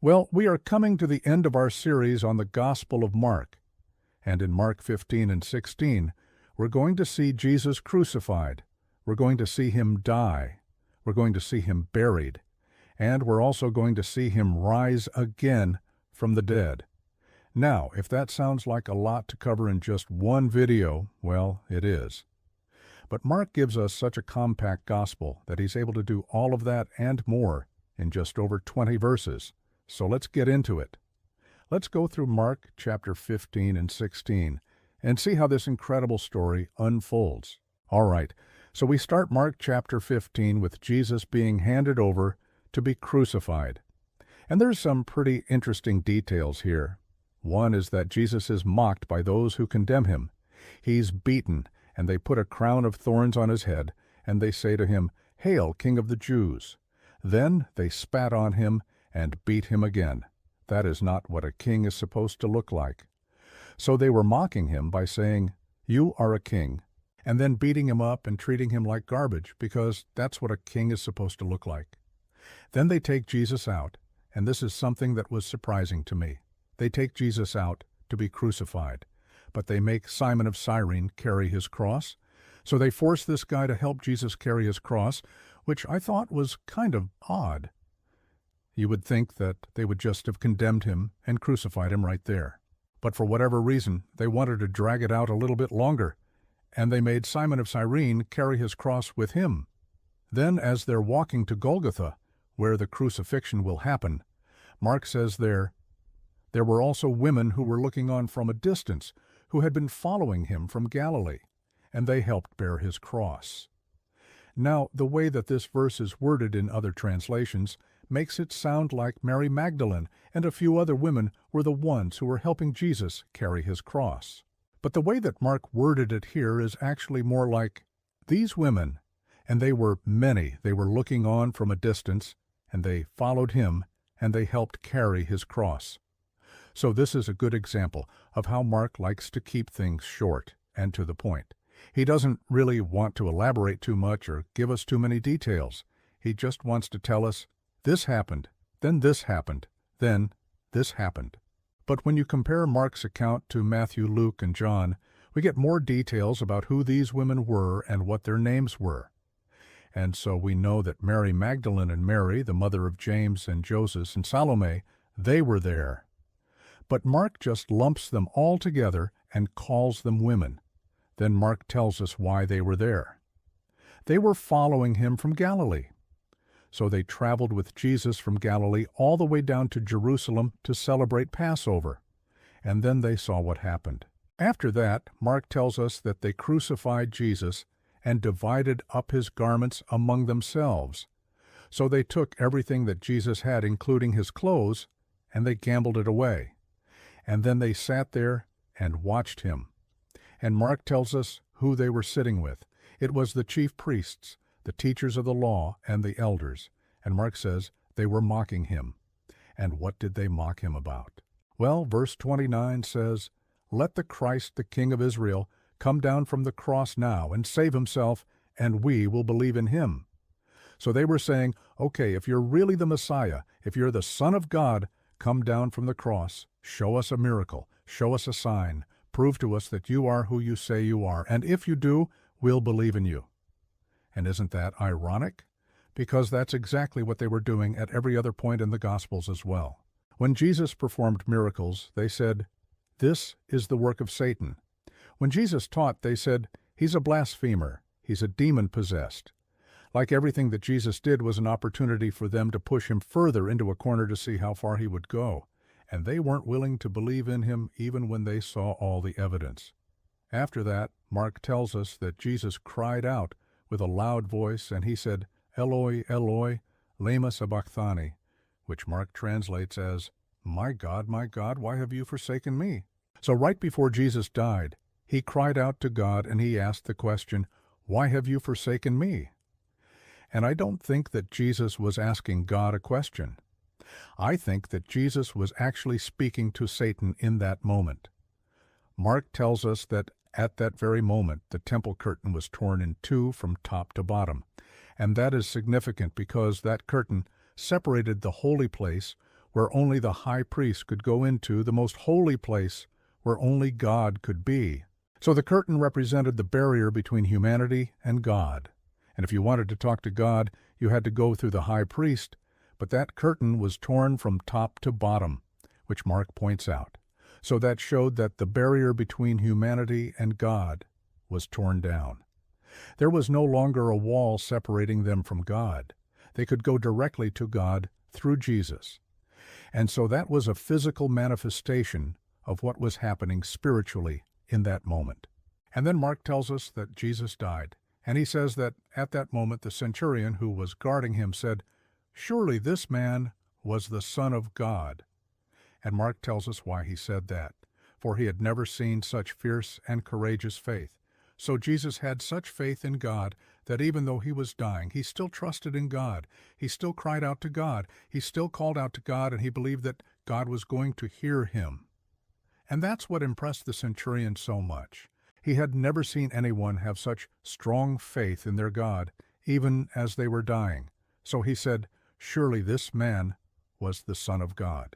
Well, we are coming to the end of our series on the Gospel of Mark, and in Mark 15 and 16, we're going to see Jesus crucified, we're going to see him die, we're going to see him buried, and we're also going to see him rise again from the dead. Now, if that sounds like a lot to cover in just one video, well, it is. But Mark gives us such a compact gospel that he's able to do all of that and more in just over 20 verses. So let's get into it. Let's go through Mark chapter 15 and 16 and see how this incredible story unfolds. All right, so we start Mark chapter 15 with Jesus being handed over to be crucified. And there's some pretty interesting details here. One is that Jesus is mocked by those who condemn him. He's beaten, and they put a crown of thorns on his head, and they say to him, "Hail, King of the Jews!" Then they spat on him and beat him again. That is not what a king is supposed to look like. So they were mocking him by saying, "You are a king," and then beating him up and treating him like garbage, because that's what a king is supposed to look like. Then they take Jesus out, and this is something that was surprising to me. They take Jesus out to be crucified, but they make Simon of Cyrene carry his cross. So they force this guy to help Jesus carry his cross, which I thought was kind of odd. You would think that they would just have condemned him and crucified him right there. But for whatever reason, they wanted to drag it out a little bit longer, and they made Simon of Cyrene carry his cross with him. Then, as they're walking to Golgotha, where the crucifixion will happen, Mark says there were also women who were looking on from a distance, who had been following him from Galilee, and they helped bear his cross. Now, the way that this verse is worded in other translations makes it sound like Mary Magdalene and a few other women were the ones who were helping Jesus carry his cross. But the way that Mark worded it here is actually more like, these women, and they were many, they were looking on from a distance, and they followed him, and they helped carry his cross. So this is a good example of how Mark likes to keep things short and to the point. He doesn't really want to elaborate too much or give us too many details. He just wants to tell us, this happened, then this happened, then this happened. But when you compare Mark's account to Matthew, Luke, and John, we get more details about who these women were and what their names were. And so we know that Mary Magdalene and Mary, the mother of James and Joseph and Salome, they were there. But Mark just lumps them all together and calls them women. Then Mark tells us why they were there. They were following him from Galilee. So they traveled with Jesus from Galilee all the way down to Jerusalem to celebrate Passover. And then they saw what happened. After that, Mark tells us that they crucified Jesus and divided up his garments among themselves. So they took everything that Jesus had, including his clothes, and they gambled it away. And then they sat there and watched him. And Mark tells us who they were sitting with. It was the chief priests, the teachers of the law, and the elders. And Mark says they were mocking him. And what did they mock him about? Well, verse 29 says, "Let the Christ, the King of Israel, come down from the cross now and save himself, and we will believe in him." So they were saying, okay, if you're really the Messiah, if you're the Son of God, come down from the cross, show us a miracle, show us a sign, prove to us that you are who you say you are, and if you do, we'll believe in you. And isn't that ironic? Because that's exactly what they were doing at every other point in the Gospels as well. When Jesus performed miracles, they said, "This is the work of Satan." When Jesus taught, they said, "He's a blasphemer, he's a demon-possessed." Like everything that Jesus did was an opportunity for them to push him further into a corner to see how far he would go. And they weren't willing to believe in him even when they saw all the evidence. After that, Mark tells us that Jesus cried out with a loud voice, and he said, "Eloi, Eloi, lema sabachthani," which Mark translates as, my God, why have you forsaken me?" So right before Jesus died, he cried out to God and he asked the question, "Why have you forsaken me?" And I don't think that Jesus was asking God a question. I think that Jesus was actually speaking to Satan in that moment. Mark tells us that at that very moment, the temple curtain was torn in two from top to bottom. And that is significant because that curtain separated the holy place, where only the high priest could go into, the most holy place where only God could be. So the curtain represented the barrier between humanity and God. And if you wanted to talk to God, you had to go through the high priest, but that curtain was torn from top to bottom, which Mark points out. So that showed that the barrier between humanity and God was torn down. There was no longer a wall separating them from God. They could go directly to God through Jesus. And so that was a physical manifestation of what was happening spiritually in that moment. And then Mark tells us that Jesus died. And he says that at that moment the centurion who was guarding him said, "Surely this man was the Son of God." And Mark tells us why he said that. For he had never seen such fierce and courageous faith. So Jesus had such faith in God that even though he was dying, he still trusted in God. He still cried out to God. He still called out to God, and he believed that God was going to hear him. And that's what impressed the centurion so much. He had never seen anyone have such strong faith in their God, even as they were dying. So he said, "Surely this man was the Son of God."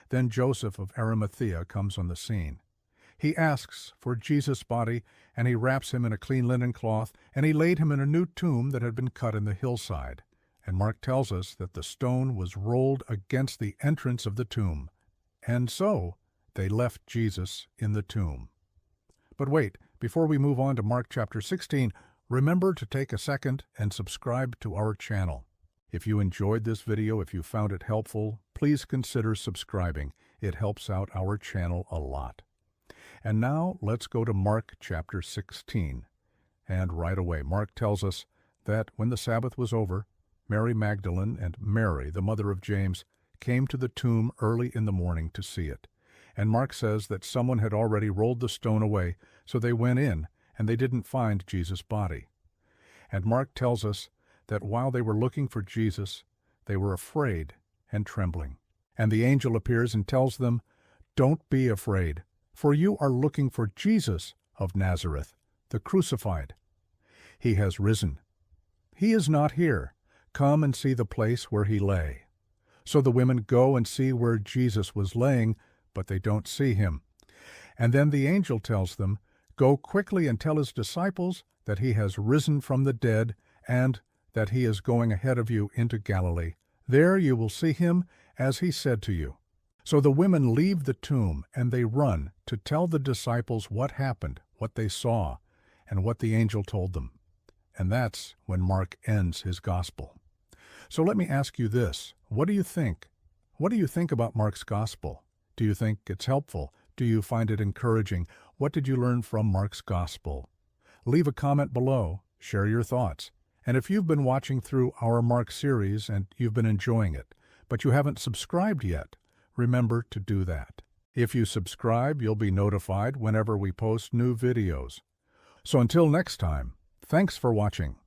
Then Joseph of Arimathea comes on the scene. He asks for Jesus' body, and he wraps him in a clean linen cloth, and he laid him in a new tomb that had been cut in the hillside. And Mark tells us that the stone was rolled against the entrance of the tomb. And so they left Jesus in the tomb. But wait, before we move on to Mark chapter 16, remember to take a second and subscribe to our channel. If you enjoyed this video, if you found it helpful, please consider subscribing. It helps out our channel a lot. And now let's go to Mark chapter 16. And right away, Mark tells us that when the Sabbath was over, Mary Magdalene and Mary, the mother of James, came to the tomb early in the morning to see it. And Mark says that someone had already rolled the stone away, so they went in, and they didn't find Jesus' body. And Mark tells us that while they were looking for Jesus, they were afraid and trembling. And the angel appears and tells them, "Don't be afraid, for you are looking for Jesus of Nazareth, the crucified. He has risen. He is not here. Come and see the place where he lay." So the women go and see where Jesus was laying, but they don't see him. And then the angel tells them, "Go quickly and tell his disciples that he has risen from the dead, and that he is going ahead of you into Galilee. There you will see him, as he said to you." So the women leave the tomb, and they run to tell the disciples what happened, what they saw, and what the angel told them. And that's when Mark ends his gospel. So let me ask you this. What do you think? What do you think about Mark's gospel? Do you think it's helpful? Do you find it encouraging? What did you learn from Mark's gospel? Leave a comment below. Share your thoughts. And if you've been watching through our Mark series and you've been enjoying it, but you haven't subscribed yet, remember to do that. If you subscribe, you'll be notified whenever we post new videos. So until next time, thanks for watching.